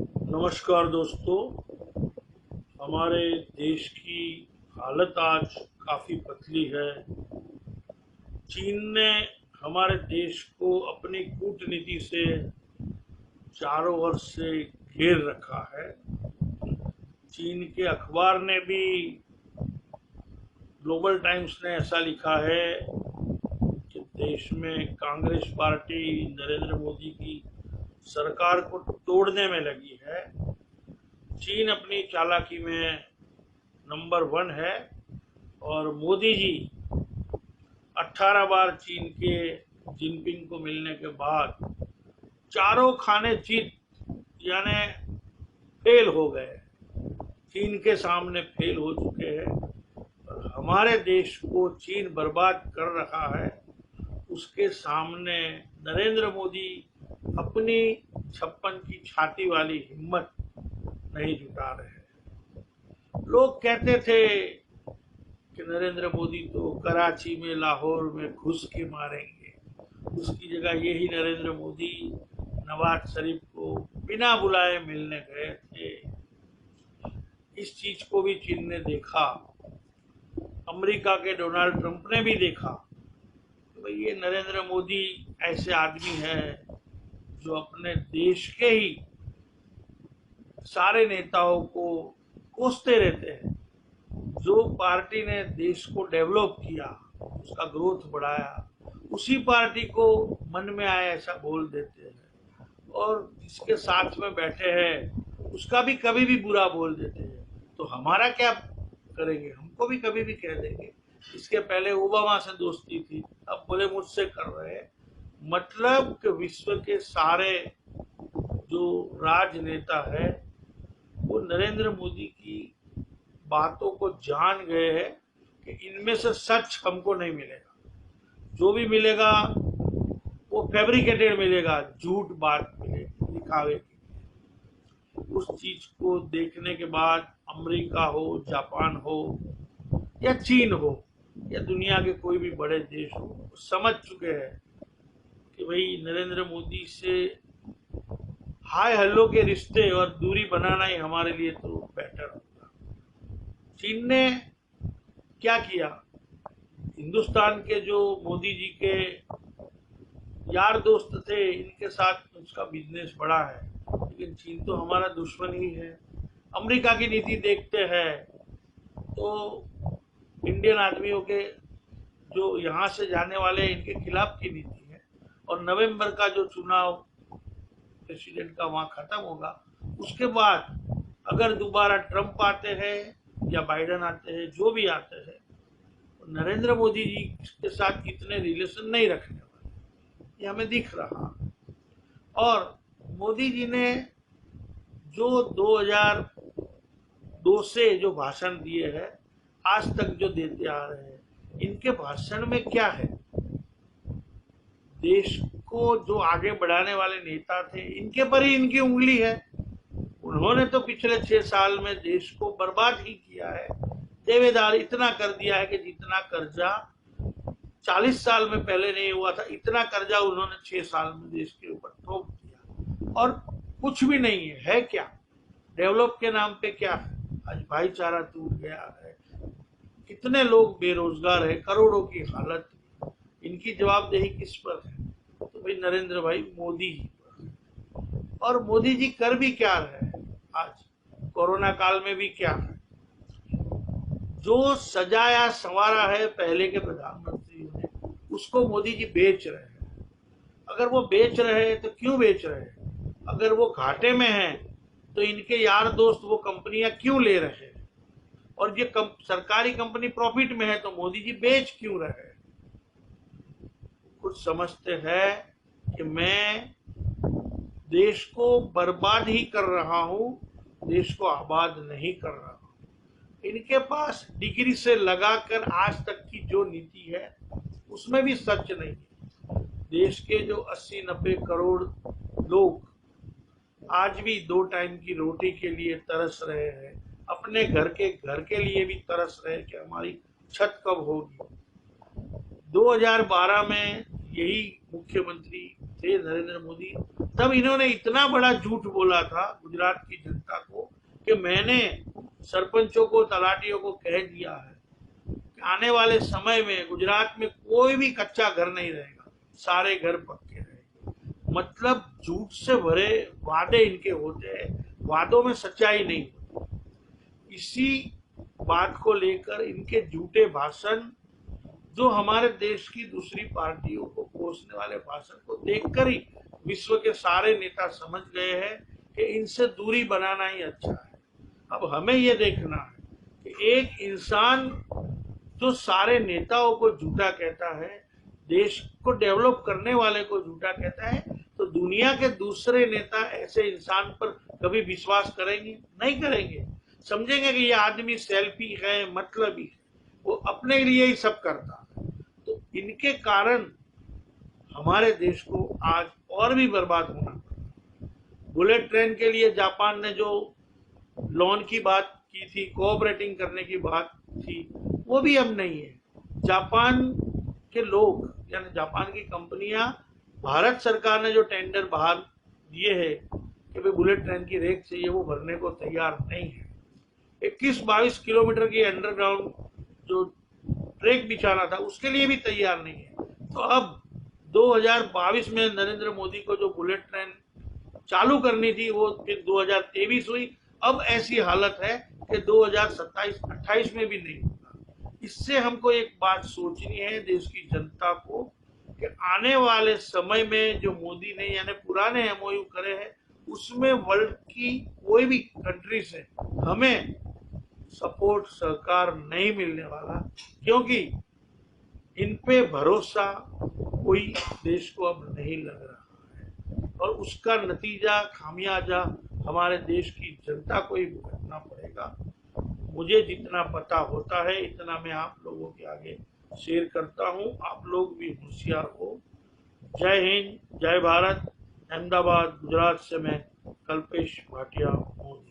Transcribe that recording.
नमस्कार दोस्तों। हमारे देश की हालत आज काफ़ी पतली है। चीन ने हमारे देश को अपनी कूटनीति से चारों ओर से घेर रखा है। चीन के अखबार ने भी, ग्लोबल टाइम्स ने ऐसा लिखा है कि देश में कांग्रेस पार्टी नरेंद्र मोदी की सरकार को तोड़ने में लगी है। चीन अपनी चालाकी में नंबर 1 है और मोदी जी 18 बार चीन के जिनपिंग को मिलने के बाद चारों खाने जीत यानी फेल हो गए, चीन के सामने फेल हो चुके हैं और हमारे देश को चीन बर्बाद कर रहा है। उसके सामने नरेंद्र मोदी अपनी 56 की छाती वाली हिम्मत नहीं जुटा रहे हैं। लोग कहते थे कि नरेंद्र मोदी तो कराची में, लाहौर में घुस के मारेंगे, उसकी जगह यही नरेंद्र मोदी नवाज शरीफ को बिना बुलाए मिलने गए थे। इस चीज को भी चीन ने देखा, अमेरिका के डोनाल्ड ट्रंप ने भी देखा कि भाई ये नरेंद्र मोदी ऐसे आदमी है जो अपने देश के ही सारे नेताओं को कोसते रहते हैं। जो पार्टी ने देश को डेवलप किया, उसका ग्रोथ बढ़ाया, उसी पार्टी को मन में आए ऐसा बोल देते हैं और जिसके साथ में बैठे हैं उसका भी कभी भी बुरा बोल देते हैं। तो हमारा क्या करेंगे? हमको भी कभी भी कह देंगे। इसके पहले ओबामा से दोस्ती थी, अब बोले मुझसे कर रहे हैं। मतलब कि विश्व के सारे जो राजनेता है वो नरेंद्र मोदी की बातों को जान गए हैं कि इनमें से सच हमको नहीं मिलेगा। जो भी मिलेगा वो फैब्रिकेटेड मिलेगा, झूठ बात मिलेगी दिखावे की। उस चीज को देखने के बाद अमेरिका हो, जापान हो या चीन हो या दुनिया के कोई भी बड़े देश हो, समझ चुके हैं कि भाई नरेंद्र मोदी से हाय हल्लो के रिश्ते और दूरी बनाना ही हमारे लिए तो बेटर होगा। चीन ने क्या किया? हिंदुस्तान के जो मोदी जी के यार दोस्त थे, इनके साथ उसका बिजनेस बढ़ा है, लेकिन चीन तो हमारा दुश्मन ही है। अमेरिका की नीति देखते हैं तो इंडियन आदमियों के जो यहाँ से जाने वाले इनके खिलाफ की नीति है और नवंबर का जो चुनाव प्रेसिडेंट का वहां खत्म होगा, उसके बाद अगर दोबारा ट्रंप आते हैं या बाइडेन आते हैं, जो भी आते हैं, तो नरेंद्र मोदी जी के साथ इतने रिलेशन नहीं रखने वाले, ये हमें दिख रहा। और मोदी जी ने जो 2002 से जो भाषण दिए हैं, आज तक जो देते आ रहे हैं, इनके भाषण में क्या है? देश को जो आगे बढ़ाने वाले नेता थे, इनके पर ही इनकी उंगली है। उन्होंने तो पिछले 6 साल में देश को बर्बाद ही किया है। देवेदार इतना कर दिया है कि जितना कर्जा 40 साल में पहले नहीं हुआ था, इतना कर्जा उन्होंने 6 साल में देश के ऊपर थोप दिया और कुछ भी नहीं है। है क्या? डेवलप के नाम पे क्या है? आज भाईचारा टूट गया है, कितने लोग बेरोजगार है, करोड़ों की हालत। इनकी जवाबदेही किस पर है? तो भाई नरेंद्र भाई मोदी जी पर। और मोदी जी कर भी क्या रहे हैं? आज कोरोना काल में भी क्या है? जो सजाया संवारा है पहले के प्रधानमंत्रियों ने, उसको मोदी जी बेच रहे हैं। अगर वो बेच रहे हैं तो क्यों बेच रहे हैं? अगर वो घाटे में हैं तो इनके यार दोस्त वो कंपनियां क्यों ले रहे हैं? और ये सरकारी कंपनी प्रॉफिट में है तो मोदी जी बेच क्यों रहे हैं? कुछ समझते हैं कि मैं देश को बर्बाद ही कर रहा हूं, देश को आबाद नहीं कर रहा हूं। इनके पास डिग्री से लगाकर आज तक की जो नीति है उसमें भी सच नहीं है। देश के जो 80-90 करोड़ लोग आज भी 2 टाइम की रोटी के लिए तरस रहे हैं, अपने घर के लिए भी तरस रहे हैं कि हमारी छत कब होगी। 2012 में यही मुख्यमंत्री थे नरेंद्र मोदी, तब इन्होंने इतना बड़ा झूठ बोला था गुजरात की जनता को कि मैंने सरपंचों को, तलाटियों को कह दिया है कि आने वाले समय में गुजरात में कोई भी कच्चा घर नहीं रहेगा, सारे घर पक्के रहेंगे। मतलब झूठ से भरे वादे इनके होते हैं, वादों में सच्चाई नहीं होती। इसी बात को लेकर इनके झूठे भाषण, जो हमारे देश की दूसरी पार्टियों को कोसने वाले भाषण को देखकर ही विश्व के सारे नेता समझ गए हैं कि इनसे दूरी बनाना ही अच्छा है। अब हमें यह देखना है कि एक इंसान जो सारे नेताओं को झूठा कहता है, देश को डेवलप करने वाले को झूठा कहता है, तो दुनिया के दूसरे नेता ऐसे इंसान पर कभी विश्वास करेंगे? नहीं करेंगे। समझेंगे कि यह आदमी सेल्फी है, मतलबी है, वो अपने लिए ही सब करता है। तो इनके कारण हमारे देश को आज और भी बर्बाद होना पड़ा। बुलेट ट्रेन के लिए जापान ने जो लोन की बात की थी, कोऑपरेटिंग करने की बात थी, वो भी अब नहीं है। जापान के लोग यानी जापान की कंपनियां, भारत सरकार ने जो टेंडर बाहर दिए हैं कि भाई बुलेट ट्रेन की रेक चाहिए, वो भरने को तैयार नहीं है। 21-22 किलोमीटर की अंडरग्राउंड जो ट्रैक बिछाना था, उसके लिए भी तैयार नहीं है। तो अब 2022 में नरेंद्र मोदी को जो बुलेट ट्रेन चालू करनी थी, वो फिर 2023 हुई। अब ऐसी हालत है कि 2027-28 में भी नहीं होगा। इससे हमको एक बात सोचनी है देश की जनता को कि आने वाले समय में जो मोदी ने यानी पुराने एमओयू करे हैं, उसमें वर्ल्ड की कोई भी कंट्री से हमें सपोर्ट, सहकार नहीं मिलने वाला, क्योंकि इन पे भरोसा कोई देश को अब नहीं लग रहा है और उसका नतीजा, खामियाजा हमारे देश की जनता को ही भुगतना पड़ेगा। मुझे जितना पता होता है इतना मैं आप लोगों के आगे शेयर करता हूं। आप लोग भी होशियार हो। जय हिंद, जय भारत। अहमदाबाद, गुजरात से मैं कल्पेश भाटिया मोदी।